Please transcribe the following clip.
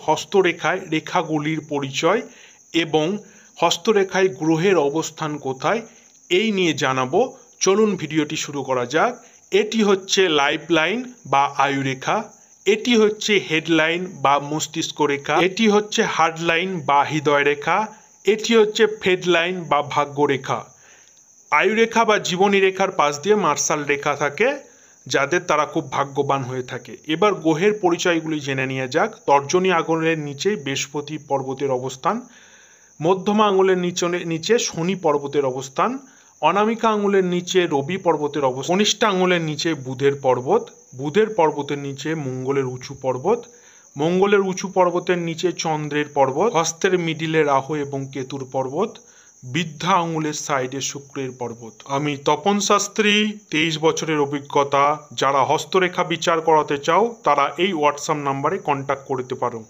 হস্তরেখায় রেখাগুলির পরিচয় এবং হস্তরেখায় গ্রহের অবস্থান কোথায় এই নিয়ে জানাবো। চলুন ভিডিওটি শুরু করা যাক। এটি হচ্ছে লাইফ লাইন বা আয়ুরেখা, এটি হচ্ছে হেডলাইন বা মস্তিষ্ক রেখা, এটি হচ্ছে হার্ট লাইন বা হৃদয় রেখা, এটি হচ্ছে ফেড লাইন বা ভাগ্যরেখা। আয়ুরেখা বা জীবনী রেখার পাশ দিয়ে মার্শাল রেখা থাকে, যাদের তারা খুব ভাগ্যবান হয়ে থাকে। এবার গ্রহের পরিচয়গুলি জেনে নিয়ে যাক। তর্জনী আঙুলের নিচে বৃহস্পতি পর্বতের অবস্থান, মধ্যমা আঙুলের নিচে শনি পর্বতের অবস্থান, অনামিকা আঙুলের নিচে রবি পর্বতের অবস্থান, কনিষ্ঠ আঙুলের নিচে বুধের পর্বত, বুধের পর্বতের নিচে মঙ্গলের উঁচু পর্বত, মঙ্গলের উঁচু পর্বতের নিচে চন্দ্রের পর্বত, হস্তের মিডিলে রাহু এবং কেতুর পর্বত, বৃদ্ধা আঙুলের সাইডে শুক্রের পর্বত। আমি তপন শাস্ত্রী, 23 বছরের অভিজ্ঞতা। যারা হস্তরেখা বিচার করাতে চাও তারা এই হোয়াটসঅ্যাপ নাম্বারে কন্ট্যাক্ট করতে পারো।